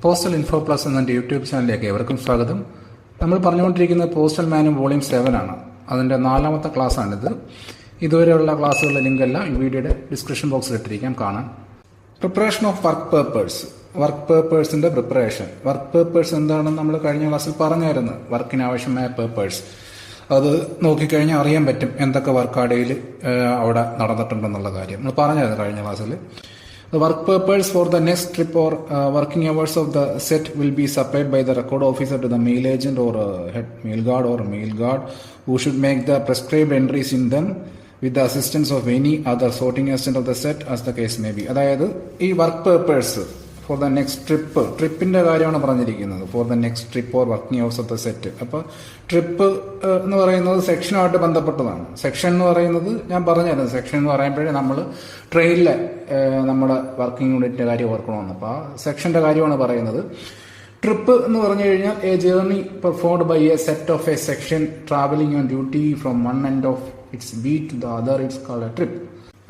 Postal info plus എന്ന YouTube ചാനലിലേക്ക് ഏവർക്കും സ്വാഗതം. നമ്മൾ പറഞ്ഞുകൊണ്ടിരിക്കുന്നത് പോസ്റ്റൽ മാനും വോളിയം 7 ആണ്. അതിൻ്റെ 4ാമത്തെ ക്ലാസ്സാണിത്. ഇതുവരെയുള്ള ക്ലാസ്സുകളുടെ ലിങ്ക് എല്ലാം ഈ വീഡിയോയുടെ ഡിസ്ക്രിപ്ഷൻ ബോക്സിൽ ഇട്ടിരിക്കാം, കാണാം. പ്രിപ്പറേഷൻ ഓഫ് വർക്ക് പേപ്പേഴ്സിന്റെ പ്രിപ്പറേഷൻ. വർക്ക് പേപ്പേഴ്സ് എന്താണെന്ന് നമ്മൾ കഴിഞ്ഞ ക്ലാസ്സിൽ പറഞ്ഞായിരുന്നു. വർക്കിന് ആവശ്യമായ പേപ്പേഴ്സ് അത് നോക്കിക്കഴിഞ്ഞാൽ അറിയാൻ പറ്റും എന്തൊക്കെ വർക്ക് ആടയിൽ അവിടെ നടന്നിട്ടുണ്ടെന്നുള്ള കാര്യം നമ്മൾ പറഞ്ഞായിരുന്നു കഴിഞ്ഞ ക്ലാസ്സിൽ. The work papers for the next trip or working hours of the set will be supplied by the record officer to the mail agent or head mail guard who should make the prescribed entries in them with the assistance of any other sorting assistant of the set as the case may be. അതായത് ഈ work papers for the next ട്രിപ്പിന്റെ കാര്യമാണ് പറഞ്ഞിരിക്കുന്നത്. For the next trip or working hours of the set. അപ്പോൾ trip എന്ന് പറയുന്നത് സെക്ഷനുമായിട്ട് ബന്ധപ്പെട്ടതാണ്. Section എന്ന് പറയുന്നത് ഞാൻ പറഞ്ഞായിരുന്നു. സെക്ഷൻ എന്ന് പറയുമ്പോഴേ നമ്മൾ ട്രെയിനിലെ നമ്മുടെ വർക്കിംഗ് യൂണിറ്റിന്റെ കാര്യം ഓർക്കണമെന്ന്. അപ്പോൾ ആ സെക്ഷന്റെ കാര്യമാണ് പറയുന്നത്. ട്രിപ്പ് എന്ന് പറഞ്ഞു കഴിഞ്ഞാൽ a journey performed by a set of a section travelling on duty from one end of its beat to the other it's called a trip.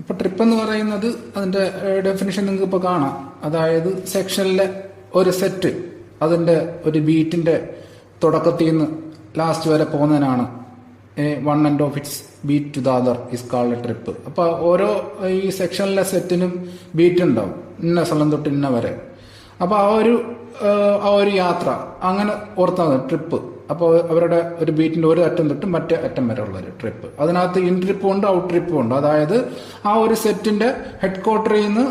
അപ്പൊ ട്രിപ്പ് എന്ന് പറയുന്നത് അതിന്റെ ഡെഫിനിഷൻ നിങ്ങൾക്ക് ഇപ്പോൾ കാണാം. അതായത് സെക്ഷനിലെ ഒരു സെറ്റ് അതിന്റെ ഒരു ബീറ്റിന്റെ തുടക്കത്തിൽ നിന്ന് ലാസ്റ്റ് വരെ പോകുന്നതിനാണ് one end of its beat to the other is called a trip. അപ്പൊ ഓരോ ഈ സെക്ഷനിലെ സെറ്റിനും ബീറ്റ് ഉണ്ടാവും, ഇന്ന സ്ഥലം തൊട്ട് ഇന്ന വരെ. അപ്പൊ ആ ഒരു യാത്ര അങ്ങനെ ഓർത്താൽ മതി ട്രിപ്പ്. അപ്പോൾ അവരുടെ ഒരു ബീറ്റിന്റെ ഒരു അറ്റം തൊട്ട് മറ്റേ അറ്റം വരെ ഉള്ള ഒരു ട്രിപ്പ്. അതിനകത്ത് ഇൻ ട്രിപ്പും ഉണ്ട്, ഔട്ട് ട്രിപ്പും ഉണ്ട്. അതായത് ആ ഒരു സെറ്റിന്റെ ഹെഡ് ക്വാർട്ടറിൽ നിന്ന്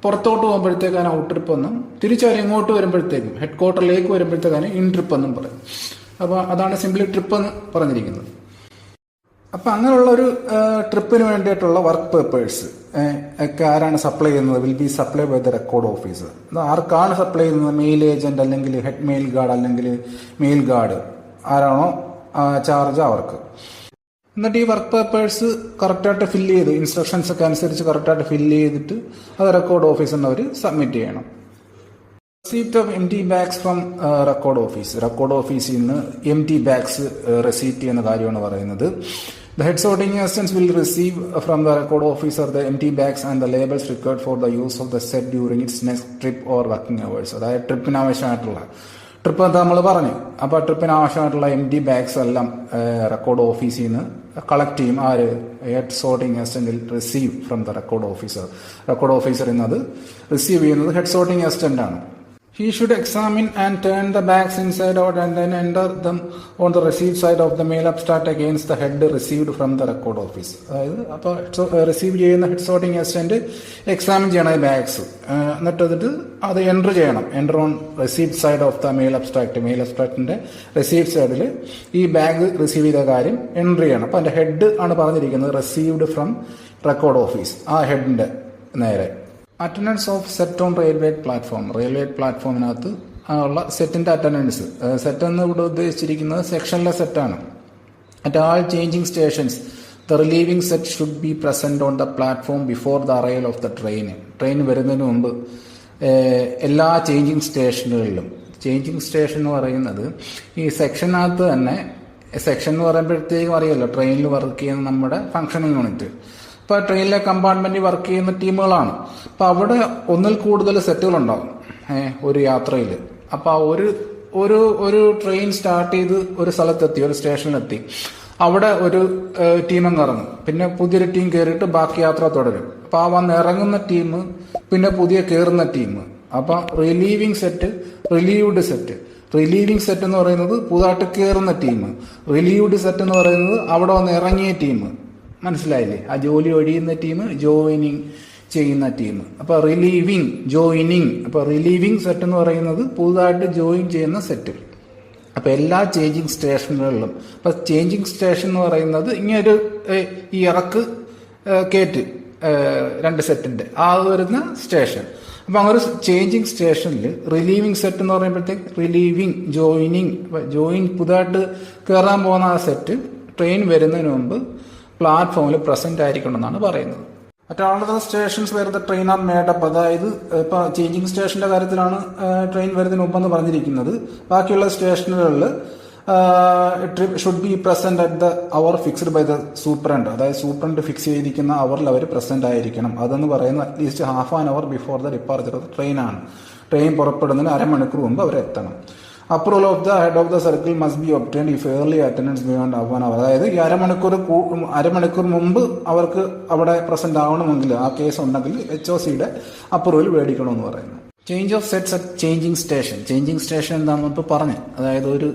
പുറത്തോട്ട് പോകുമ്പോഴത്തേക്കാണ് ഔട്ട് ട്രിപ്പ് എന്നും, തിരിച്ചവർ ഇങ്ങോട്ട് വരുമ്പോഴത്തേക്കും ഹെഡ് ക്വാർട്ടറിലേക്ക് വരുമ്പോഴത്തേക്കാണ് ഇൻ ട്രിപ്പ് എന്നും പറയും. അപ്പോൾ അതാണ് സിംപ്ലി ട്രിപ്പ് എന്ന് പറഞ്ഞിരിക്കുന്നത്. അപ്പം അങ്ങനെയുള്ള ഒരു ട്രിപ്പിന് വേണ്ടിയിട്ടുള്ള വർക്ക് പേപ്പേഴ്സ് ഒക്കെ ആരാണ് സപ്ലൈ ചെയ്യുന്നത്? Will be supply by the record officer. ആർക്കാണ് സപ്ലൈ ചെയ്യുന്നത്? മെയിൽ ഏജന്റ് അല്ലെങ്കിൽ ഹെഡ് മെയിൽ ഗാർഡ് അല്ലെങ്കിൽ മെയിൽ ഗാർഡ് ആരാണോ ചാർജ് അവർക്ക്. എന്നിട്ട് ഈ വർക്ക് പേപ്പേഴ്സ് കറക്റ്റായിട്ട് ഫില്ല് ചെയ്ത് ഇൻസ്ട്രക്ഷൻസ് ഒക്കെ അനുസരിച്ച് കറക്റ്റായിട്ട് ഫില്ല് ചെയ്തിട്ട് അത് റെക്കോർഡ് ഓഫീസറിന് അവർ സബ്മിറ്റ് ചെയ്യണം. Receipt of empty bags from record office. Record ഓഫീസിൽ നിന്ന് എംറ്റി ബാഗ്സ് റെസീപ്റ്റ് ചെയ്യുന്ന കാര്യമാണ് പറയുന്നത്. The head sorting assistants will receive from the record officer the empty bags and the labels required for the use of the set during its next trip or working hours. അതായത് ട്രിപ്പിന് ആവശ്യമായിട്ടുള്ള trip എന്താ നമ്മൾ പറഞ്ഞു. അപ്പോൾ ട്രിപ്പിന് ആവശ്യമായിട്ടുള്ള എംറ്റി bags എല്ലാം റെക്കോർഡ് ഓഫീസിൽ നിന്ന് കളക്ട് ചെയ്യും. ആര്? Head sorting assistant will receive from the record officer. Record officer എന്നത് റിസീവ് ചെയ്യുന്നത് ഹെഡ് സോർട്ടിംഗ് അസിസ്റ്റന്റ് ആണ്. He should examine and turn the bags inside out and then enter them on the receipt side of the mail abstract against the head received from the record office. അതായത് അപ്പോൾ receive ചെയ്യുന്ന head sorting assistant examine ചെയ്യണം ഈ bags. എന്നിട്ട് അത് enter ചെയ്യണം. Enter on receipt side of the mail abstract. Mail അബ്സ്ട്രാക്ടിന്റെ receipt സൈഡിൽ ഈ ബാഗ് റിസീവ് ചെയ്ത കാര്യം എൻ്റർ ചെയ്യണം. അപ്പോൾ അതിന്റെ ഹെഡ് ആണ് പറഞ്ഞിരിക്കുന്നത് റിസീവ്ഡ് ഫ്രം റെക്കോർഡ് ഓഫീസ്. ആ ഹെഡിന്റെ നേരെ attendance of set on railway platform. Railway പ്ലാറ്റ്ഫോമിനകത്ത് ഉള്ള സെറ്റിന്റെ അറ്റൻഡൻസ്. സെറ്റ് എന്ന് ഇവിടെ ഉദ്ദേശിച്ചിരിക്കുന്നത് സെക്ഷനിലെ സെറ്റാണ്. At all changing stations the relieving set should be present on the platform before the arrival of the train. Train വരുന്നതിന് മുമ്പ് എല്ലാ ചേഞ്ചിങ് സ്റ്റേഷനുകളിലും. ചേഞ്ചിങ് സ്റ്റേഷൻ എന്ന് പറയുന്നത് ഈ സെക്ഷനകത്ത് തന്നെ. സെക്ഷൻ എന്ന് പറയുമ്പോഴത്തേക്കും അറിയാമല്ലോ, ട്രെയിനിൽ വർക്ക് ചെയ്യുന്ന നമ്മുടെ ഫംഗ്ഷനിങ് യൂണിറ്റ്. ഇപ്പൊ ട്രെയിനിലെ കമ്പാർട്ട്മെന്റിൽ വർക്ക് ചെയ്യുന്ന ടീമുകളാണ്. അപ്പൊ അവിടെ ഒന്നിൽ കൂടുതൽ സെറ്റുകൾ ഉണ്ടാവും ഒരു യാത്രയിൽ. അപ്പൊ ഒരു ട്രെയിൻ സ്റ്റാർട്ട് ചെയ്ത് ഒരു സ്ഥലത്തെത്തി, ഒരു സ്റ്റേഷനിലെത്തി. അവിടെ ഒരു ടീം ഇറങ്ങും, പിന്നെ പുതിയൊരു ടീം കയറിയിട്ട് ബാക്കി യാത്ര തുടരും. അപ്പൊ ആ വന്ന് ഇറങ്ങുന്ന ടീം പിന്നെ പുതിയ കയറുന്ന ടീം. അപ്പൊ relieving set, relieved set. Relieving set എന്ന് പറയുന്നത് പുതുതായിട്ട് കയറുന്ന ടീം. റിലീവ്ഡ് സെറ്റ് എന്ന് പറയുന്നത് അവിടെ വന്ന് ഇറങ്ങിയ ടീം. മനസ്സിലായില്ലേ? ആ ജോലി ഒഴിയുന്ന ടീം, ജോയിനിങ് ചെയ്യുന്ന ടീം. അപ്പൊ റിലീവിങ്, ജോയിനിങ്. അപ്പൊ റിലീവിങ് സെറ്റ് എന്ന് പറയുന്നത് പുതുതായിട്ട് ജോയിൻ ചെയ്യുന്ന സെറ്റ്. അപ്പൊ എല്ലാ ചേഞ്ചിങ് സ്റ്റേഷനുകളിലും. അപ്പൊ ചേഞ്ചിങ് സ്റ്റേഷൻ എന്ന് പറയുന്നത് ഇങ്ങനെ ഈ ഇറക്ക് കേറ്റ് രണ്ട് സെറ്റിന്റെ ആ വരുന്ന സ്റ്റേഷൻ. അപ്പൊ അങ്ങനെ ഒരു ചേഞ്ചിങ് സ്റ്റേഷനിൽ റിലീവിംഗ് സെറ്റ് എന്ന് പറയുമ്പോഴത്തേക്ക് റിലീവിങ്, ജോയിനിങ്. ജോയിൻ പുതുതായിട്ട് കയറാൻ പോകുന്ന ആ സെറ്റ് ട്രെയിൻ വരുന്നതിന് മുമ്പ് പ്ലാറ്റ്ഫോമിൽ പ്രസന്റ് ആയിരിക്കണം എന്നാണ് പറയുന്നത്. At all the stations where the train are made up. അതായത് ഇപ്പൊ ചേഞ്ചിങ് സ്റ്റേഷന്റെ കാര്യത്തിലാണ് ട്രെയിൻ വരുന്നതിന് മുമ്പെന്ന് പറഞ്ഞിരിക്കുന്നത്. ബാക്കിയുള്ള സ്റ്റേഷനുകളിൽ should be present at the hour fixed by the superintendent. അതായത് സൂപ്രണ്ട് ഫിക്സ് ചെയ്തിരിക്കുന്ന അവറിൽ അവർ പ്രസന്റ് ആയിരിക്കണം. അതെന്ന് പറയുന്നത് at least half an hour before the departure of the train ആണ്. ട്രെയിൻ പുറപ്പെടുന്നതിന് അരമണിക്കൂർ മുമ്പ് അവരെത്തണം. Approval of the head of the circle must be obtained if early attendance beyond 1 hour. അതായത് ഈ അരമണിക്കൂർ മുമ്പ് അവർക്ക് അവിടെ പ്രസന്റ് ആവണമെങ്കിൽ ആ കേസ് ഉണ്ടെങ്കിൽ HOCയുടെ അപ്രൂവൽ മേടിക്കണമെന്ന് പറയുന്നു. Change of sets at changing station. Changing station എന്താണെന്ന് ഇപ്പോൾ പറഞ്ഞു. അതായത് ഒരു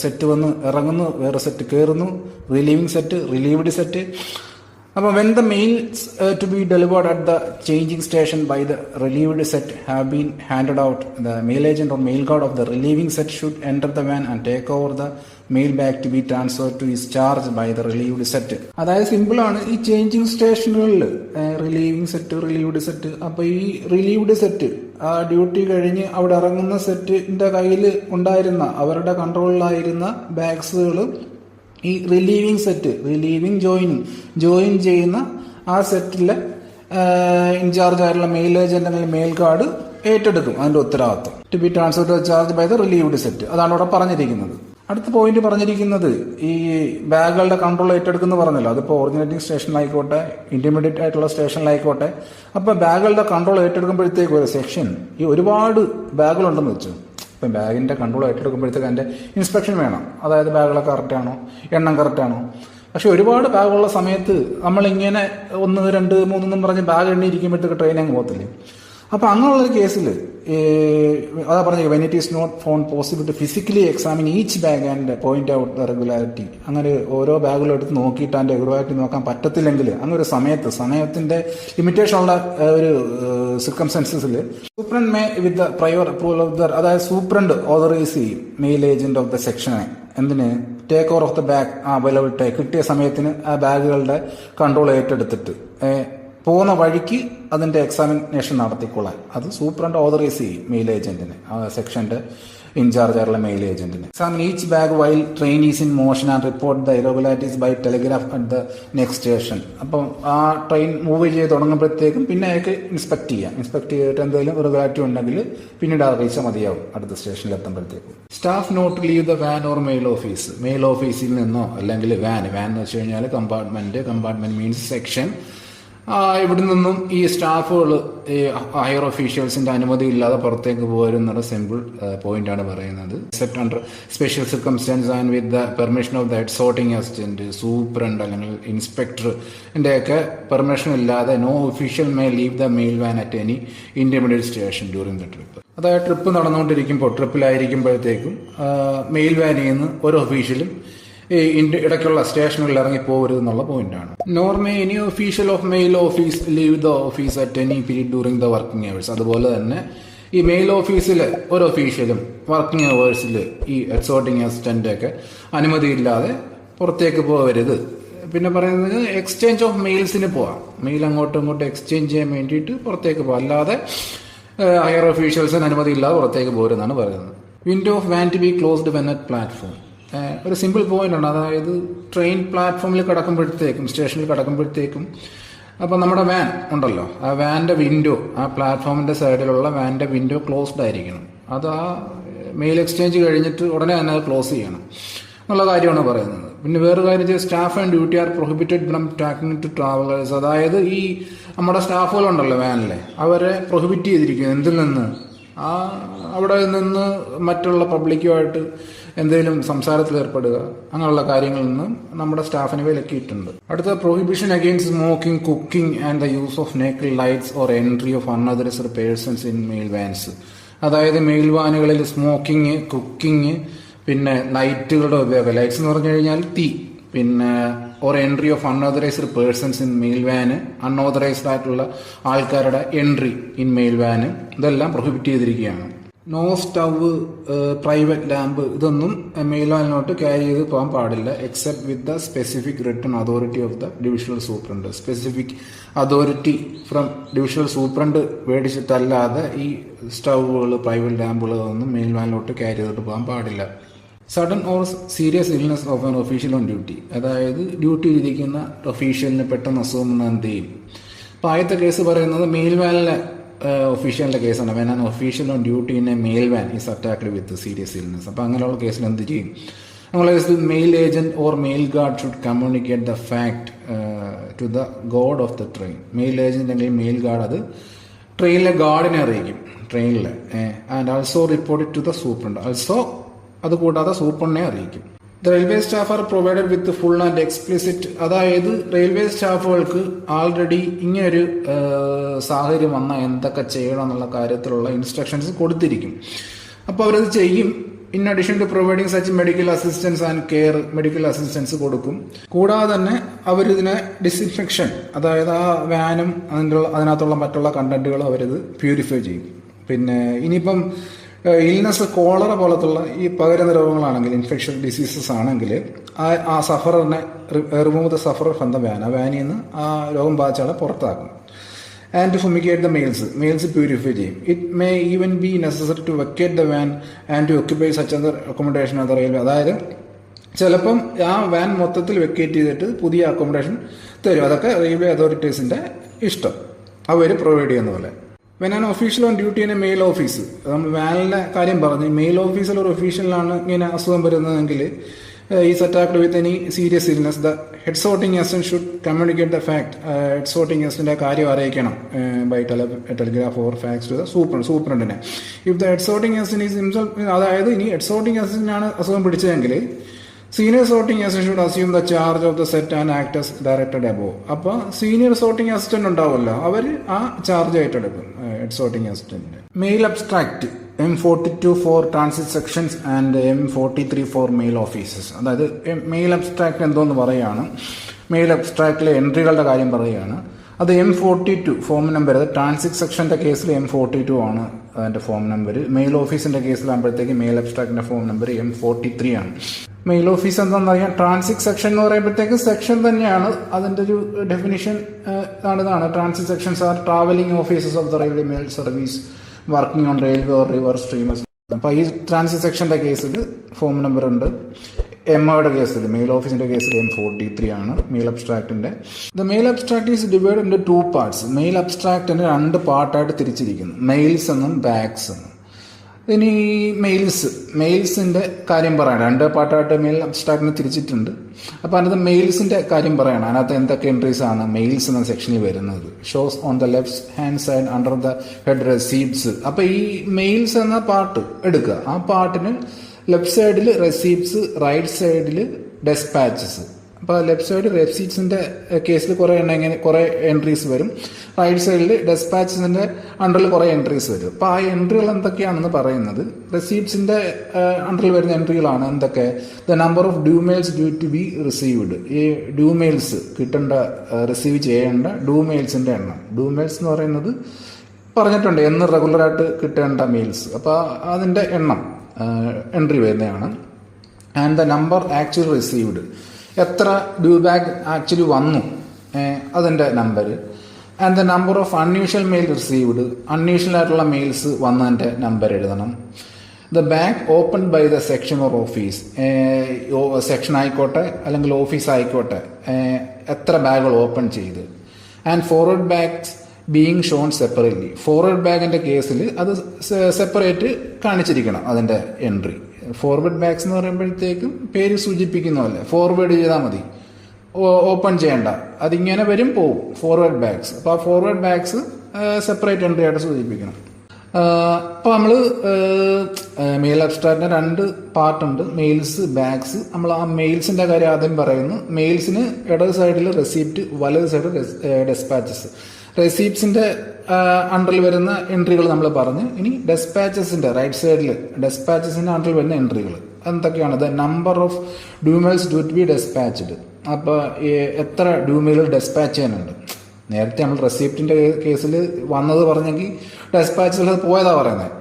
സെറ്റ് വന്ന് ഇറങ്ങുന്നു, വേറെ സെറ്റ് കയറുന്നു, റിലീവിംഗ് സെറ്റ്, റിലീവ്ഡ് സെറ്റ്. അപ്പോൾ when the mails to be delivered at the changing station by the relieved set have been handed out, the mail agent or mail guard of the relieving set should enter the van and take over the mail bag to be transferred to his charge by the relieved set. അതായത് സിമ്പിളാണ്. ഈ changing സ്റ്റേഷനുകളിൽ relieving set, relieved set. അപ്പോൾ ഈ relieved set ആ duty കഴിഞ്ഞ് അവിടെ ഇറങ്ങുന്ന സെറ്റിന്റെ കയ്യിൽ ഉണ്ടായിരുന്ന, അവരുടെ കൺട്രോളിലായിരുന്ന ബാഗ്സുകൾ ഈ റിലീവിംഗ് സെറ്റ്, റിലീവിംഗ് ജോയിൻ ചെയ്യുന്ന ആ സെറ്റിലെ ഇൻചാർജ് ആയിട്ടുള്ള മെയിൽ ഏജന്റ് അല്ലെങ്കിൽ മെയിൽ ഗാർഡ് ഏറ്റെടുക്കും അതിന്റെ ഉത്തരവാദിത്വം. To be transfer to charge by the relieved set. അതാണ് ഇവിടെ പറഞ്ഞിരിക്കുന്നത്. അടുത്ത പോയിന്റ് പറഞ്ഞിരിക്കുന്നത് ഈ ബാഗുകളുടെ കൺട്രോൾ ഏറ്റെടുക്കുന്ന പറഞ്ഞല്ലോ. അതിപ്പോൾ ഒറിജിനേറ്റിംഗ് സ്റ്റേഷനിലായിക്കോട്ടെ, ഇന്റർമീഡിയറ്റ് ആയിട്ടുള്ള സ്റ്റേഷനിലായിക്കോട്ടെ. അപ്പോൾ ബാഗുകളുടെ കൺട്രോൾ ഏറ്റെടുക്കുമ്പോഴത്തേക്ക് ഒരു സെക്ഷൻ, ഈ ഒരുപാട് ബാഗുകളുണ്ടെന്ന് വെച്ചു. ഇപ്പം ബാഗിൻ്റെ കൺട്രോൾ ഏറ്റെടുക്കുമ്പോഴത്തേക്ക് അതിൻ്റെ ഇൻസ്പെക്ഷൻ വേണം. അതായത് ബാഗുകളൊക്കെ കറക്റ്റാണോ, എണ്ണം കറക്റ്റാണോ. പക്ഷെ ഒരുപാട് ബാഗുള്ള സമയത്ത് നമ്മളിങ്ങനെ 1, 2, 3 പറഞ്ഞ് ബാഗ് എണ്ണി ഇരിക്കുമ്പോഴത്തേക്ക് ട്രെയിൻ അങ്ങ് പോകത്തില്ലേ. അപ്പോൾ അങ്ങനെയുള്ളൊരു കേസിൽ അതാ പറഞ്ഞത് when it is not found possible to physically examine each bag and point out the regularity. അങ്ങനെ ഓരോ ബാഗുകളും എടുത്ത് നോക്കിയിട്ട് അതിൻ്റെ റെഗുലാരിറ്റി നോക്കാൻ പറ്റത്തില്ലെങ്കിൽ അങ്ങനെ ഒരു സമയത്തിന്റെ ലിമിറ്റേഷൻ ഉള്ള ഒരു സിർക്കംസ്റ്റൻസസിൽ superintendent may with the prior approval of the, അതായത് സൂപ്രണ്ട് ഓതറൈസ് ചെയ്യും മെയിൽ ഏജന്റ് ഓഫ് ദ സെക്ഷനെ. എന്തിന്? Take over of the bag. Available കിട്ടിയ സമയത്തിന് ആ ബാഗുകളുടെ കൺട്രോൾ ഏറ്റെടുത്തിട്ട് പോകുന്ന വഴിക്ക് അതിന്റെ എക്സാമിനേഷൻ നടത്തിക്കൊള്ളാൻ അത് സൂപ്രണ്ട് ഓതറൈസ് ചെയ്യും മെയിൽ ഏജന്റിന്, ആ സെക്ഷന്റെ ഇൻചാർജ് ആയിട്ടുള്ള മെയിൽ ഏജന്റിന്. Examine each bag while train is in motion and report the irregularities by telegraph at the next station. അപ്പം ആ ട്രെയിൻ മൂവ് ചെയ്ത് തുടങ്ങുമ്പോഴത്തേക്കും പിന്നെ അയാൾക്ക് ഇൻസ്പെക്ട് ചെയ്തിട്ട് എന്തെങ്കിലും ഇറഗുലാരിറ്റി ഉണ്ടെങ്കിൽ പിന്നീട് അറിയിച്ചാൽ മതിയാവും അടുത്ത സ്റ്റേഷനിൽ എത്തുമ്പോഴത്തേക്കും. Staff not leave the van or mail office. Mail ഓഫീസിൽ നിന്നോ അല്ലെങ്കിൽ വാൻ എന്ന് വെച്ച് കഴിഞ്ഞാൽ കമ്പാർട്ട്മെന്റ് മീൻസ് സെക്ഷൻ. ഇവിടെ നിന്നും ഈ സ്റ്റാഫുകൾ ഈ ഹയർ ഒഫീഷ്യൽസിന്റെ അനുമതി ഇല്ലാതെ പുറത്തേക്ക് പോരുന്ന സിമ്പിൾ പോയിന്റ് ആണ് പറയുന്നത്. Except under special circumstance and with the permission of the head sorting assistant, superintendent അല്ലെങ്കിൽ ഇൻസ്പെക്ടറിന്റെ ഒക്കെ പെർമിഷൻ ഇല്ലാതെ no official may leave the mail van at any intermediate station during the trip. അതായത് trip നടന്നുകൊണ്ടിരിക്കുമ്പോൾ, ട്രിപ്പിലായിരിക്കുമ്പോഴത്തേക്കും mail വാനിൽ നിന്ന് ഒരു ഒഫീഷ്യലും ഈ ഇടയ്ക്കുള്ള സ്റ്റേഷനുകളിൽ ഇറങ്ങി പോകരുത് എന്നുള്ള പോയിന്റാണ്. Nor may any official of mail office leave the office at any period during the working hours. അതുപോലെ തന്നെ ഈ മെയിൽ ഓഫീസിൽ ഒരു ഒഫീഷ്യലും വർക്കിംഗ് അവേഴ്സിൽ ഈ എക്സോർട്ടിംഗ് അസിസ്റ്റന്റ് ഒക്കെ അനുമതിയില്ലാതെ പുറത്തേക്ക് പോകരുത്. പിന്നെ പറയുന്നത് എക്സ്ചേഞ്ച് ഓഫ് മെയിൽസിന് പോവാം. മെയിൽ അങ്ങോട്ടും ഇങ്ങോട്ടും എക്സ്ചേഞ്ച് ചെയ്യാൻ വേണ്ടിയിട്ട് പുറത്തേക്ക് പോകാം, അല്ലാതെ ഹയർ ഒഫീഷ്യൽസിന് അനുമതി ഇല്ലാതെ പുറത്തേക്ക് പോരുന്നാണ് പറയുന്നത്. Window of van to be closed when at platform. ഒരു സിമ്പിൾ പോയിന്റ് ആണ്. അതായത് ട്രെയിൻ പ്ലാറ്റ്ഫോമിൽ കിടക്കുമ്പോഴത്തേക്കും, സ്റ്റേഷനിൽ കിടക്കുമ്പോഴത്തേക്കും, അപ്പം നമ്മുടെ വാൻ ഉണ്ടല്ലോ, ആ വാൻ്റെ വിൻഡോ, ആ പ്ലാറ്റ്ഫോമിന്റെ സൈഡിലുള്ള വാൻ്റെ വിൻഡോ ക്ലോസ്ഡ് ആയിരിക്കണം. അത് ആ മെയിൽ എക്സ്ചേഞ്ച് കഴിഞ്ഞിട്ട് ഉടനെ തന്നെ അത് ക്ലോസ് ചെയ്യണം എന്നുള്ള കാര്യമാണ് പറയുന്നത്. പിന്നെ വേറെ കാര്യം, staff and duty are prohibited from talking to travellers. അതായത് ഈ നമ്മുടെ സ്റ്റാഫുകളുണ്ടല്ലോ വാനിലെ, അവരെ പ്രൊഹിബിറ്റ് ചെയ്തിരിക്കുന്നു. എന്തിൽ നിന്ന്? അവിടെ നിന്ന് മറ്റുള്ള പബ്ലിക്കുമായിട്ട് എന്തെങ്കിലും സംസാരത്തിൽ ഏർപ്പെടുക, അങ്ങനെയുള്ള കാര്യങ്ങളിൽ നിന്നും നമ്മുടെ സ്റ്റാഫിനെ വിലക്കിയിട്ടുണ്ട്. അടുത്ത prohibition against smoking, cooking and the use of naked lights or entry of unauthorised persons in mail vans. അതായത് മെയിൽ വാനുകളിൽ സ്മോക്കിംഗ്, കുക്കിംഗ്, പിന്നെ ലൈറ്റുകളുടെ ഉപയോഗം. ലൈറ്റ്സ് എന്ന് പറഞ്ഞു കഴിഞ്ഞാൽ തീ. പിന്നെ or entry of unauthorised persons in mail van, unauthorised ആയിട്ടുള്ള ആൾക്കാരുടെ എൻട്രി ഇൻ മെയിൽ വാന്, ഇതെല്ലാം പ്രൊഹിബിറ്റ് ചെയ്തിരിക്കുകയാണ്. നോ സ്റ്റവ്, പ്രൈവറ്റ് ലാമ്പ്, ഇതൊന്നും മെയിൽ വാനിലോട്ട് ക്യാരി ചെയ്ത് പോകാൻ പാടില്ല. Except with the specific written authority of the divisional superintendent. Specific authority from divisional superintendent മേടിച്ചിട്ടല്ലാതെ ഈ സ്റ്റൗവുകൾ, പ്രൈവറ്റ് ലാമ്പുകൾ ഒന്നും മെയിൽ വാനിലോട്ട് ക്യാരി ചെയ്തിട്ട് പോകാൻ പാടില്ല. Sudden or serious illness of an official on duty. അതായത് ഡ്യൂട്ടി ഇരിക്കുന്ന ഒഫീഷ്യലിന് പെട്ടെന്ന് അസുഖം വന്നാൽ എന്ത് ചെയ്യും? അപ്പോൾ ആദ്യത്തെ കേസ് പറയുന്നത് മെയിൽ വാനിലെ ഒഫീഷ്യലിന്റെ കേസാണ്. When an official on duty in a mail van is attacked with serious illness. അപ്പോൾ അങ്ങനെയുള്ള കേസിൽ എന്ത് ചെയ്യും? അങ്ങനെയുള്ള കേസിൽ mail agent or mail guard should communicate the fact to the guard of the train. Mail agent അല്ലെങ്കിൽ mail guard അത് ട്രെയിനിലെ ഗാർഡിനെ അറിയിക്കും. ട്രെയിനിൽ. And also report to the superintendent. Also അത് കൂടാതെ സൂപ്രണ്ടിനെ അറിയിക്കും. The railway staff are provided with full and explicit, അതായത് റെയിൽവേ സ്റ്റാഫുകൾക്ക് ആൾറെഡി ഇങ്ങനൊരു സാഹചര്യം വന്നാൽ എന്തൊക്കെ ചെയ്യണം എന്നുള്ള കാര്യത്തിലുള്ള ഇൻസ്ട്രക്ഷൻസ് കൊടുത്തിരിക്കും. അപ്പോൾ അവരത് ചെയ്യും. In addition to providing such medical assistance and care, medical assistance കൊടുക്കും. കൂടാതെ തന്നെ അവരിതിനെ ഡിസിൻഫെക്ഷൻ, അതായത് ആ വാനും അതിനകത്തുള്ള മറ്റുള്ള കണ്ടന്റുകളും അവരിത് പ്യൂരിഫൈ ചെയ്യും. പിന്നെ ഇനിയിപ്പം ഇൽനെസ്, കോളറ പോലത്തുള്ള ഈ പകരുന്ന രോഗങ്ങളാണെങ്കിൽ, ഇൻഫെക്ഷൻ ഡിസീസസ് ആണെങ്കിൽ ആ സഫറിനെ remove the sufferer from the van, ആ വാനിൽ നിന്ന് ആ രോഗം ബാധിച്ച ആളെ പുറത്താക്കും. And to fumigate the mails purify ചെയ്യും. It may even be necessary to vacate the van and to occupy such other accommodation of the railway. അതായത് ചിലപ്പം ആ വാൻ മൊത്തത്തിൽ വെക്കേറ്റ് ചെയ്തിട്ട് പുതിയ അക്കോമഡേഷൻ തരും. അതൊക്കെ റെയിൽവേ അതോറിറ്റീസിന്റെ ഇഷ്ടം, അവർ പ്രൊവൈഡ് ചെയ്യുന്ന പോലെ. When an official on duty in a mail office, നമ്മൾ വാനിലെ കാര്യം പറഞ്ഞു, മെയിൽ ഓഫീസിൽ ഒരു ഒഫീഷ്യലിനാണ് ഇങ്ങനെ അസുഖം വരുന്നതെങ്കിൽ is attacked with any serious illness, the head sorting assistant should communicate the fact. Head sorting അസിസ്റ്റന്റിന്റെ കാര്യം അറിയിക്കണം by telegraph or fax to the സൂപ്രണ്ടിനെ. If the head sorting assistant is himself, അതായത് ഇനി ഹെഡ് സോർട്ടിംഗ് അസിസ്റ്റന്റാണ് അസുഖം പിടിച്ചതെങ്കിൽ senior sorting assistant should assume the charge of the set and act as directed above. അപ്പോൾ സീനിയർ സോർട്ടിംഗ് അസിസ്റ്റന്റ് ഉണ്ടാവുമല്ലോ, അവർ ആ ചാർജ് ഏറ്റെടുക്കും head sorting assistant. Mail abstract M42 for transit sections and M43 for mail offices. അതായത് mail abstract എന്തോന്ന് പറയുകയാണ്, mail അബ്സ്ട്രാക്റ്റിലെ എൻട്രികളുടെ കാര്യം പറയുകയാണ്. അത് M42 ഫോം നമ്പർ, അത് ട്രാൻസിറ്റ് സെക്ഷന്റെ കേസിൽ M42 ആണ് അതിന്റെ ഫോം നമ്പർ. മെയിൽ ഓഫീസിന്റെ കേസിലാകുമ്പോഴത്തേക്ക് മെയിൽ അബ്സ്ട്രാക്ടിന്റെ ഫോം നമ്പർ M43 ആണ്. മെയിൽ ഓഫീസ് എന്താണെന്ന് അറിയാം. ട്രാൻസിറ്റ് സെക്ഷൻ എന്ന് പറയുമ്പോഴത്തേക്ക് സെക്ഷൻ തന്നെയാണ്, അതിന്റെ ഒരു ഡെഫിനിഷൻ ഇതാണ്. Transit sections are travelling offices of the railway mail service working on railway or river streamers. അപ്പൊ ഈ ട്രാൻസിറ്റ് സെക്ഷന്റെ കേസിൽ ഫോം നമ്പർ ഉണ്ട്. എംഒയുടെ കേസിൽ, മെയിൽ ഓഫീസിന്റെ കേസിൽ M43 ആണ് മെയിൽ അബ്സ്ട്രാക്ടിന്റെ. The mail abstract is divide in 2 parts. Mail അബ്സ്ട്രാക്ടിന് 2 പാർട്ടായിട്ട് തിരിച്ചിരിക്കുന്നു, മെയിൽസ് എന്നും ബാഗ്സ് എന്നും. ഇനി മെയിൽസിന്റെ കാര്യം പറയണം. 2 പാർട്ടായിട്ട് മെയിൽ അബ്സ്ട്രാക്ടിനെ തിരിച്ചിട്ടുണ്ട്. അപ്പോൾ അതിനകത്ത് മെയിൽസിന്റെ കാര്യം പറയണം. അതിനകത്ത് എന്തൊക്കെ എൻട്രീസ് ആണ് മെയിൽസ് എന്ന സെക്ഷനിൽ വരുന്നത്. Shows on the left hand side under the head receipts. അപ്പോൾ ഈ മെയിൽസ് എന്ന പാർട്ട് എടുക്കുക. ആ പാർട്ടിന് ലെഫ്റ്റ് സൈഡിൽ റെസീപ്റ്റ്സ്, റൈറ്റ് സൈഡിൽ ഡെസ്പാച്ചസ്. അപ്പോൾ ലെഫ്റ്റ് സൈഡ് റെസീപ്റ്റ്സിന്റെ കേസിൽ കുറെ എൻട്രീസ് വരും. റൈറ്റ് സൈഡിൽ ഡെസ്പാച്ചസിന്റെ അണ്ടറിൽ കുറെ എൻട്രീസ് വരും. അപ്പോൾ ആ എൻട്രികൾ എന്തൊക്കെയാണെന്ന് പറയുന്നത്, റെസീപ്റ്റ്സിന്റെ അണ്ടറിൽ വരുന്ന എൻട്രികളാണ് എന്തൊക്കെ. The number of due mails due to be received. ഈ ഡ്യൂ മെയിൽസ് കിട്ടേണ്ട, റിസീവ് ചെയ്യേണ്ട ഡ്യൂ മെയിൽസിന്റെ എണ്ണം. ഡ്യൂ മെയിൽസ് എന്ന് പറയുന്നത് പറഞ്ഞിട്ടുണ്ട്, എന്ന് റെഗുലറായിട്ട് കിട്ടേണ്ട മെയിൽസ്. അപ്പോൾ അതിന്റെ എണ്ണം എൻട്രി വരുന്നതാണ്. And the number actually received, എത്ര ഡ്യൂ ബാഗ് ആക്ച്വലി വന്നു അതിന്റെ number. And the number of unusual mail received, unusual ആയിട്ടുള്ള മെയിൽസ് വന്നതിന്റെ നമ്പർ എഴുതണം. The bag open by the section or office, section ആയിക്കോട്ടെ അല്ലെങ്കിൽ ഓഫീസ് ആയിക്കോട്ടെ, എത്ര ബാഗുകൾ ഓപ്പൺ ചെയ്ത്. And forward bags being shown separately. Forward ബാഗിന്റെ കേസിൽ അത് സെപ്പറേറ്റ് കാണിച്ചിരിക്കണം അതിന്റെ എൻട്രി. ഫോർവേഡ് ബാഗ്സ് എന്ന് പറയുമ്പോഴത്തേക്കും പേര് സൂചിപ്പിക്കുന്നതല്ലേ, ഫോർവേഡ് ചെയ്താൽ മതി, ഓപ്പൺ ചെയ്യണ്ട, അതിങ്ങനെ വരും പോവും ഫോർവേഡ് ബാഗ്സ്. അപ്പോൾ ആ ഫോർവേഡ് ബാഗ്സ് സെപ്പറേറ്റ് എൻട്രി ആയിട്ട് സൂചിപ്പിക്കണം. അപ്പോൾ നമ്മൾ മെയിൽ അബ്സ്ട്രാക്റ്റിന് 2 പാർട്ടുണ്ട്, മെയിൽസ്, ബാഗ്സ്. നമ്മൾ ആ മെയിൽസിന്റെ കാര്യം ആദ്യം പറയുന്നു. മെയിൽസിന് ഇടത് സൈഡിൽ റെസീപ്റ്റ്, വലത് സൈഡിൽ ഡെസ്പാച്ചസ്. റെസീപ്റ്റ്സിന്റെ അണ്ടറിൽ വരുന്ന എൻട്രികൾ നമ്മൾ പറഞ്ഞു. ഇനി ഡെസ്പാച്ചസിന്റെ റൈറ്റ് സൈഡിൽ ഡെസ്പാച്ചസിന്റെ അണ്ടറിൽ വരുന്ന എൻട്രികൾ എന്തൊക്കെയാണ്. The number of due mails due to be despatched. അപ്പോൾ എത്ര ഡ്യൂമെയിലുകൾ ഡെസ്പാച്ച് ചെയ്യാനുണ്ട്. നേരത്തെ നമ്മൾ റെസിപ്റ്റിന്റെ കേസിൽ വന്നത് പറഞ്ഞെങ്കിൽ ഡെസ്പാച്ചിൽ പോയതാ പറയുന്നത്.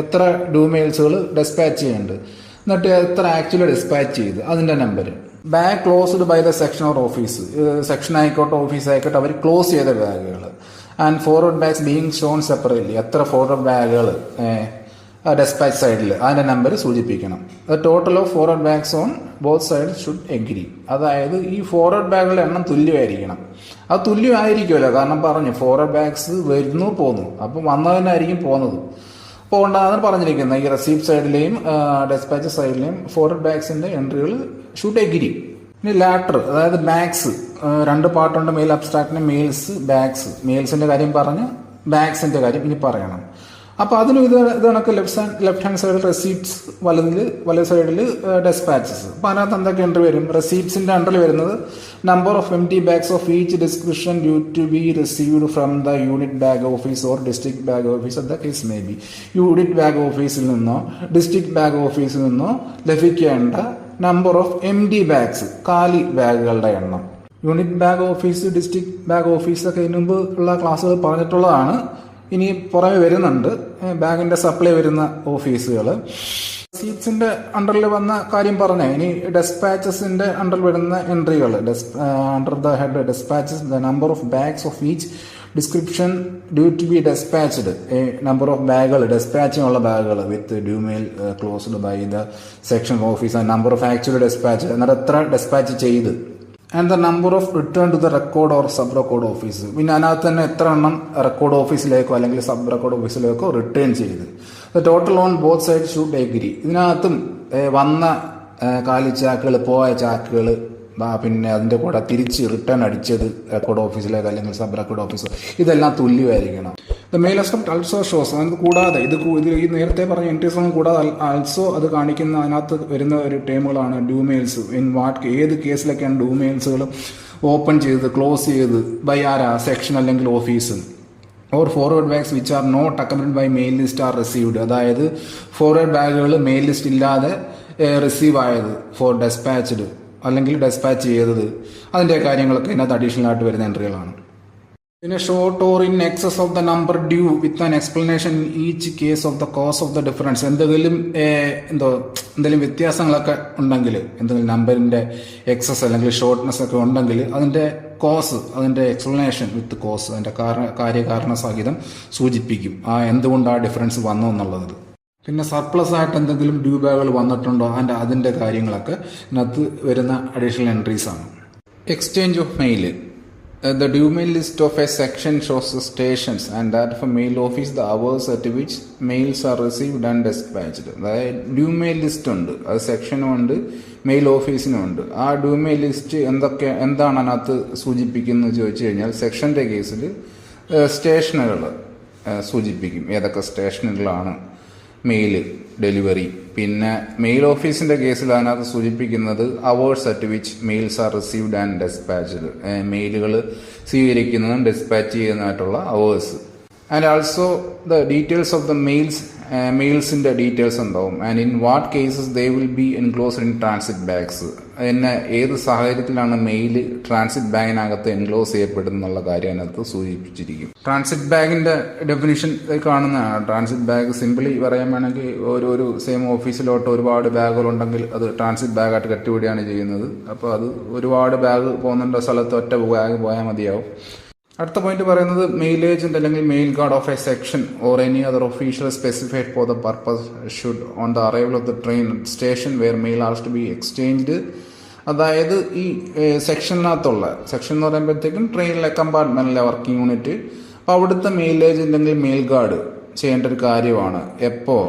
എത്ര ഡ്യൂമെയിൽസുകൾ ഡെസ്പാച്ച് ചെയ്യുന്നുണ്ട്, എന്നിട്ട് എത്ര ആക്ച്വലി ഡെസ്പാച്ച് ചെയ്ത്, അതിന്റെ number. Bag closed by the section or office, section ആയിക്കോട്ടെ ഓഫീസ് ആയിക്കോട്ടെ അവർ ക്ലോസ് ചെയ്ത ബാഗുകൾ. And forward bags being shown separately, എത്ര ഫോർവേഡ് ബാഗുകൾ ഡെസ്പാച്ച് സൈഡിൽ, അതിന്റെ നമ്പർ സൂചിപ്പിക്കണം. The total of forward bags on both side should agree. അതായത് ഈ ഫോർവേഡ് ബാഗുകളുടെ എണ്ണം തുല്യമായിരിക്കണം. അത് തുല്യമായിരിക്കുമല്ലോ, കാരണം പറഞ്ഞു ഫോർവേഡ് ബാഗ്സ് വരുന്നു പോന്നു, അപ്പം വന്നതിനായിരിക്കും പോകുന്നത്. പോകണ്ടാന്ന് പറഞ്ഞിരിക്കുന്നത് ഈ റെസീപ്റ്റ് സൈഡിലെയും ഡെസ്പാച്ച് സൈഡിലെയും ഫോർവേഡ് ബാഗ്സിന്റെ എൻട്രികൾ ഷുഡ് എഗ്രി. ഇനി ലാറ്റർ, അതായത് ബാഗ്സ് 2 പാർട്ടുണ്ട് മെയിൽ അബ്സ്ട്രാക്റ്റിന്, മെയിൽസ്, ബാഗ്സ്. മെയിൽസിന്റെ കാര്യം പറഞ്ഞ് ബാഗ്സിന്റെ കാര്യം ഇനി പറയണം. അപ്പോൾ അതിനും ഇത് കണക്ക് ലെഫ്റ്റ് ഹാൻഡ് സൈഡിൽ റെസീപ്റ്റ്സ്, വലത് സൈഡിൽ ഡെസ്പാച്ചസ്. അപ്പോൾ അതിനകത്ത് എന്തൊക്കെ എൻട്രി വരും? റെസീപ്റ്റ്സിൻ്റെ അണ്ടറിൽ വരുന്നത് number of empty bags of each description due to be received from the unit bag office or district bag office of the case may be. Unit bag ഓഫീസിൽ നിന്നോ ഡിസ്ട്രിക്ട് ബാഗ് ഓഫീസിൽ നിന്നോ ലഭിക്കേണ്ട നമ്പർ ഓഫ് എംപ്റ്റി ബാഗ്സ്, കാലി ബാഗുകളുടെ എണ്ണം. Unit bag office, district bag office ഒക്കെ ഇതിനു മുമ്പ് ഉള്ള ക്ലാസ്സുകൾ പറഞ്ഞിട്ടുള്ളതാണ്. ഇനി പുറമെ വരുന്നുണ്ട് ബാഗിന്റെ സപ്ലൈ വരുന്ന ഓഫീസുകൾ. റെസീപ്റ്റ്സിന്റെ അണ്ടറിൽ വന്ന കാര്യം പറഞ്ഞേ. ഇനി ഡെസ്പാച്ചസിന്റെ അണ്ടറിൽ വരുന്ന എൻട്രികൾ, under the head despatches, the number of bags of each description due to be despatched, number of ബാഗുകൾ, ഡെസ്പാച്ചിനുള്ള ബാഗുകൾ with due mail closed by the section office, number of actually despatch, എന്നിട്ട് എത്ര ഡെസ്പാച്ച് ചെയ്ത്, and the number of return to the record or sub record office. പിന്നെ അതിനകത്ത് തന്നെ എത്ര എണ്ണം റെക്കോർഡ് ഓഫീസിലേക്കോ അല്ലെങ്കിൽ സബ് റെക്കോർഡ് ഓഫീസിലേക്കോ റിട്ടേൺ ചെയ്ത്. The total on both side should agree. ഇതിനകത്തും വന്ന കാലി ചാക്കുകൾ, പോയ ചാക്കുകൾ, പിന്നെ അതിൻ്റെ കൂടെ തിരിച്ച് റിട്ടേൺ അടിച്ചത് റെക്കോർഡ് ഓഫീസിലേക്ക് അല്ലെങ്കിൽ സബ് റെക്കോർഡ് ഓഫീസോ, ഇതെല്ലാം തുല്യമായിരിക്കണം. The mail accept also shows, അത് കൂടാതെ ഇത് ഈ നേരത്തെ പറഞ്ഞ എൻട്രീസ് ഒന്നും കൂടാതെ ആൾസോ അത് കാണിക്കുന്ന അതിനകത്ത് വരുന്ന ഒരു ടേമുകളാണ് ഡ്യൂ മെയിൽസ്. ഇൻ വാട്ട്, ഏത് കേസിലൊക്കെയാണ് ഡ്യൂ മെയിൽസുകൾ ഓപ്പൺ ചെയ്ത് ക്ലോസ് ചെയ്ത് ബൈ ആരാ, സെക്ഷൻ അല്ലെങ്കിൽ office. Or forward bags which are not accompanied by mail list are received, അതായത് ഫോർവേഡ് ബാഗുകൾ മെയിൽ ലിസ്റ്റ് ഇല്ലാതെ റിസീവ് ആയത്, ഫോർ ഡെസ്പാച്ച്ഡ് അല്ലെങ്കിൽ ഡെസ്പാച്ച് ചെയ്തത്, അതിൻ്റെ കാര്യങ്ങളൊക്കെ ഇതിനകത്ത് അഡീഷണൽ ആയിട്ട് വരുന്ന എൻട്രികളാണ്. പിന്നെ short or in excess of the number due with an explanation each case of the cause of the difference. എന്തെങ്കിലും വ്യത്യാസങ്ങളൊക്കെ ഉണ്ടെങ്കിൽ, എന്തെങ്കിലും നമ്പറിന്റെ എക്സസ് അല്ലെങ്കിൽ ഷോർട്ട്നെസ് ഒക്കെ ഉണ്ടെങ്കിൽ അതിന്റെ കോസ്, അതിന്റെ എക്സ്പ്ലനേഷൻ വിത്ത് കോസ്, അതിന്റെ കാര്യകാരണ സഹിതം സൂചിപ്പിക്കും എന്തുകൊണ്ട് ആ ഡിഫറൻസ് വന്നു എന്നുള്ളത്. പിന്നെ സർപ്ലസ് ആയിട്ട് എന്തെങ്കിലും ഡ്യൂ ബാഗുകൾ വന്നിട്ടുണ്ടോ അതിന്റെ കാര്യങ്ങളൊക്കെ ഇതിനകത്ത് വരുന്ന അഡീഷണൽ എൻട്രീസ് ആണ്. Exchange of male. The due mail list of a section shows the stations and that of a mail office the hours at which mails are received and dispatched. അതായത് due mail list ഉണ്ട്, അത് സെക്ഷനും ഉണ്ട് mail ഓഫീസിനും ഉണ്ട്. ആ due mail list എന്താണ് അതിനകത്ത് സൂചിപ്പിക്കുന്നത് ചോദിച്ചു കഴിഞ്ഞാൽ, സെക്ഷന്റെ കേസിൽ സ്റ്റേഷനുകൾ സൂചിപ്പിക്കും, ഏതൊക്കെ സ്റ്റേഷനുകളാണ് മെയിൽ ഡെലിവറി. പിന്നെ മെയിൽ ഓഫീസിന്റെ കേസിൽ അതിനകത്ത് സൂചിപ്പിക്കുന്നത് hours at which mails are received and despatched, മെയിലുകൾ സ്വീകരിക്കുന്നതും ഡെസ്പാച്ച് ചെയ്യുന്നതായിട്ടുള്ള hours. And also the details of the മെയിൽസിന്റെ ഡീറ്റെയിൽസ് ഉണ്ടാവും. And in what cases they will be enclosed in transit bags, പിന്നെ ഏത് സാഹചര്യത്തിലാണ് മെയിൽ ട്രാൻസിറ്റ് ബാഗിനകത്ത് എൻക്ലോസ് ചെയ്യപ്പെടുന്നത് എന്നുള്ള കാര്യം അതിനകത്ത് സൂചിപ്പിച്ചിരിക്കും. ട്രാൻസിറ്റ് ബാഗിന്റെ ഡെഫിനിഷൻ കാണുന്നതാണ്. ട്രാൻസിറ്റ് ബാഗ് സിംപിളി പറയാൻ വേണമെങ്കിൽ ഒരു സെയിം ഓഫീസിലോട്ട് ഒരുപാട് ബാഗുകൾ ഉണ്ടെങ്കിൽ അത് ട്രാൻസിറ്റ് ബാഗായിട്ട് കെട്ടിവിടുകയാണ് ചെയ്യുന്നത്. അപ്പോൾ അത് ഒരുപാട് ബാഗ് പോകുന്ന സ്ഥലത്ത് ഒറ്റ ബാഗ് പോയാൽ മതിയാവും. അടുത്ത പോയിന്റ് പറയുന്നത് മെയിൽ ഏജന്റ് അല്ലെങ്കിൽ mail guard of a section or any other official specified for the purpose should on the arrival of the train station where mail are to be exchanged. അതായത് ഈ സെക്ഷനകത്തുള്ള, section എന്ന് പറയുമ്പോഴത്തേക്കും ട്രെയിനിലെ കമ്പാർട്ട്മെന്റിലെ working unit, അപ്പോൾ അവിടുത്തെ mail agent അല്ലെങ്കിൽ mail guard ചെയ്യേണ്ട ഒരു കാര്യമാണ് എപ്പോ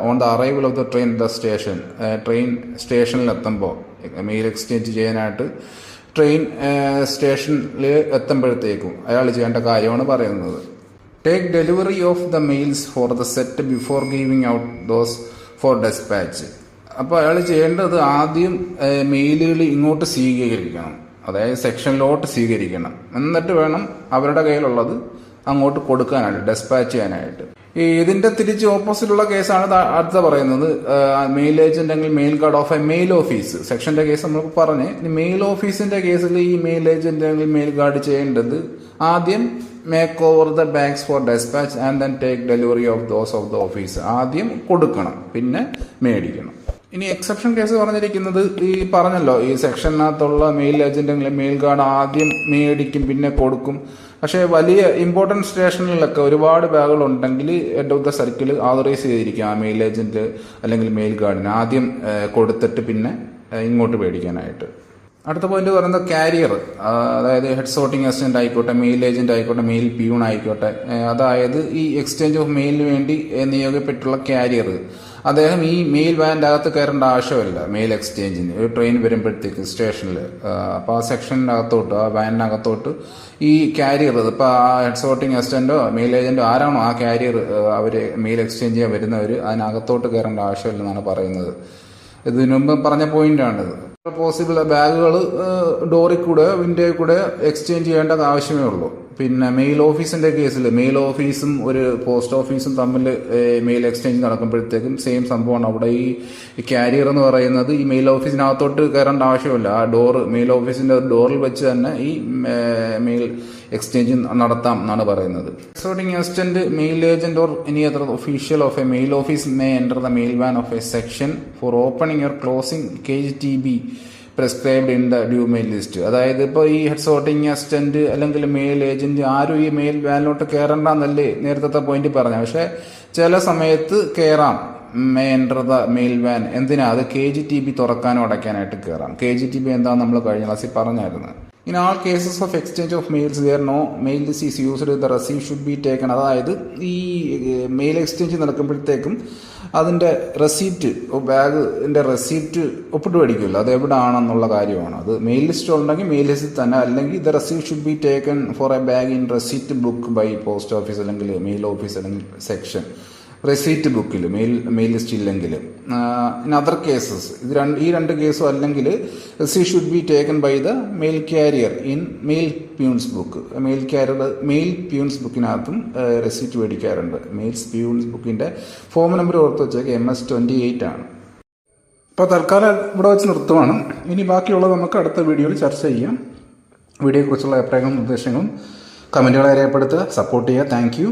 on the arrival of the train the station, train സ്റ്റേഷനിലെത്തുമ്പോൾ മെയിൽ എക്സ്ചേഞ്ച് ചെയ്യാനായിട്ട് ട്രെയിൻ സ്റ്റേഷനിൽ എത്തുമ്പോഴത്തേക്കും അയാൾ ചെയ്യേണ്ട കാര്യമാണ് പറയുന്നത്. Take delivery of the mails for the set before giving out those for despatch. അപ്പോൾ അയാൾ ചെയ്യേണ്ടത് ആദ്യം മെയിലുകൾ ഇങ്ങോട്ട് സ്വീകരിക്കണം, അതായത് സെക്ഷനിലോട്ട് സ്വീകരിക്കണം, എന്നിട്ട് വേണം അവരുടെ കയ്യിലുള്ളത് അങ്ങോട്ട് കൊടുക്കാനായിട്ട്, ഡെസ്പാച്ച് ചെയ്യാനായിട്ട്. ഇതിന്റെ തിരിച്ച് ഓപ്പോസിറ്റുള്ള കേസാണ് അടുത്ത പറയുന്നത്. മെയിൽ ഏജന്റ് അല്ലെങ്കിൽ mail guard of a mail office. സെക്ഷന്റെ കേസ് നമ്മൾ പറഞ്ഞ്, മെയിൽ ഓഫീസിന്റെ കേസിൽ ഈ മെയിൽ ഏജന്റ് അല്ലെങ്കിൽ മെയിൽ ഗാർഡ് ചെയ്യേണ്ടത് ആദ്യം make over the bags for despatch and then take delivery of those of the office. ആദ്യം കൊടുക്കണം, പിന്നെ മേടിക്കണം. ഇനി എക്സെപ്ഷൻ കേസ് പറഞ്ഞിരിക്കുന്നത് ഈ പറഞ്ഞല്ലോ, ഈ സെക്ഷനകത്തുള്ള മെയിൽ ഏജന്റ് അല്ലെങ്കിൽ മെയിൽ ഗാർഡ് ആദ്യം മേടിക്കും പിന്നെ കൊടുക്കും. പക്ഷേ വലിയ ഇമ്പോർട്ടൻറ്റ് സ്റ്റേഷനിലൊക്കെ ഒരുപാട് ബാഗുകൾ ഉണ്ടെങ്കിൽ head of the circle authorise ചെയ്തിരിക്കും ആ മെയിൽ ഏജന്റ് അല്ലെങ്കിൽ മെയിൽ ഗാർഡിന് ആദ്യം കൊടുത്തിട്ട് പിന്നെ ഇങ്ങോട്ട് മേടിക്കാനായിട്ട്. അടുത്ത പോയിന്റ് പറയുന്നത് കാരിയർ, അതായത് ഹെഡ് സോർട്ടിംഗ് അസിസ്റ്റന്റ് ആയിക്കോട്ടെ, മെയിൽ ഏജന്റ് ആയിക്കോട്ടെ, മെയിൽ പ്യൂൺ ആയിക്കോട്ടെ, അതായത് ഈ എക്സ്ചേഞ്ച് ഓഫ് മെയിലിന് വേണ്ടി നിയോഗിക്കപ്പെട്ടുള്ള കാരിയർ, അദ്ദേഹം ഈ മെയിൽ വാനിൻ്റെ അകത്ത് കയറേണ്ട ആവശ്യമില്ല. മെയിൽ എക്സ്ചേഞ്ചിന് ഒരു ട്രെയിൻ വരുമ്പോഴത്തേക്ക് സ്റ്റേഷനിൽ, അപ്പോൾ ആ സെക്ഷനകത്തോട്ട്, ആ വാനിനകത്തോട്ട് ഈ കാരിയർ, ഇപ്പോൾ ആ ഹെഡ് സോർട്ടിംഗ് അസിസ്റ്റന്റോ മെയിൽ ഏജന്റോ ആരാണോ ആ കാരിയർ അവർ മെയിൽ എക്സ്ചേഞ്ച് ചെയ്യാൻ വരുന്നവർ അതിനകത്തോട്ട് കയറേണ്ട ആവശ്യമില്ലെന്നാണ് പറയുന്നത്. ഇതിനു മുമ്പ് പറഞ്ഞ പോയിന്റാണിത്. പോസിബിൾ ബാഗുകൾ ഡോറിൽ കൂടെ വിൻഡോയിൽ കൂടെ എക്സ്ചേഞ്ച് ചെയ്യേണ്ടത് ആവശ്യമേ ഉള്ളൂ. പിന്നെ മെയിൽ ഓഫീസിന്റെ കേസിൽ മെയിൽ ഓഫീസും ഒരു പോസ്റ്റ് ഓഫീസും തമ്മിൽ മെയിൽ എക്സ്ചേഞ്ച് നടക്കുമ്പോഴത്തേക്കും സെയിം സംഭവമാണ്. അവിടെ ഈ കാരിയർ എന്ന് പറയുന്നത് ഈ മെയിൽ ഓഫീസിനകത്തോട്ട് കയറേണ്ട ആവശ്യമില്ല. ആ മെയിൽ ഓഫീസിന്റെ ഡോറിൽ വെച്ച് തന്നെ ഈ മെയിൽ എക്സ്ചേഞ്ച് നടത്താം എന്നാണ് പറയുന്നത്. Sorting assistant, mail agent or any other official of a mail office may enter the mail van of a section for opening or closing KGTB prescribed in the due mail list. അതായത് ഇപ്പോൾ ഈ head sorting assistant അല്ലെങ്കിൽ mail agent ആരും ഈ mail വാനിലോട്ട് കയറണ്ടെന്നല്ലേ നേരത്തെ point പറഞ്ഞ. പക്ഷെ ചില സമയത്ത് കയറാം. May enter the mail van എന്തിനാ? അത് KGTB തുറക്കാനോ അടയ്ക്കാനായിട്ട് കയറാം. KGTB എന്താണെന്ന് നമ്മൾ കഴിഞ്ഞ ക്ലാസ്സിൽ പറഞ്ഞായിരുന്നു. In all cases of exchange of mails where no mail list is used, the receipt should be taken. അതായത് ഈ മെയിൽ എക്സ്ചേഞ്ച് നടക്കുമ്പോഴത്തേക്കും അതിൻ്റെ റെസീപ്റ്റ്, ബാഗിൻ്റെ റെസീപ്റ്റ് ഒപ്പിട്ട് മേടിക്കുമല്ലോ, അത് എവിടെ ആണെന്നുള്ള കാര്യമാണ്. അത് മെയിൽ ലിസ്റ്റ് ഉണ്ടെങ്കിൽ മെയിൽ ലിസ്റ്റിൽ തന്നെ, അല്ലെങ്കിൽ the receipt should be taken for a bag in receipt book by post office അല്ലെങ്കിൽ മെയിൽ ഓഫീസ് അല്ലെങ്കിൽ സെക്ഷൻ. റെസീപ്റ്റ് ബുക്കിൽ മെയിൽ ലിസ്റ്റ് ഇല്ലെങ്കിൽ. ഇൻ അതർ കേസസ്, ഈ രണ്ട് കേസും അല്ലെങ്കിൽ receipt should be taken by the mail carrier in mail peons book. Mail peons ബുക്കിനകത്തും receipt മേടിക്കാറുണ്ട്. മെയിൽസ് പ്യൂൺസ് ബുക്കിൻ്റെ ഫോം നമ്പർ ഓർത്ത് വെച്ചേക്ക് MS-28 ആണ്. അപ്പോൾ തൽക്കാലം ഇവിടെ വെച്ച് നിർത്തുവാണ്. ഇനി ബാക്കിയുള്ളത് നമുക്ക് അടുത്ത വീഡിയോയിൽ ചർച്ച ചെയ്യാം. വീഡിയോയെക്കുറിച്ചുള്ള അഭിപ്രായങ്ങളും നിർദ്ദേശങ്ങളും കമൻറ്റുകളെ രേഖപ്പെടുത്തുക, സപ്പോർട്ട് ചെയ്യുക. Thank you.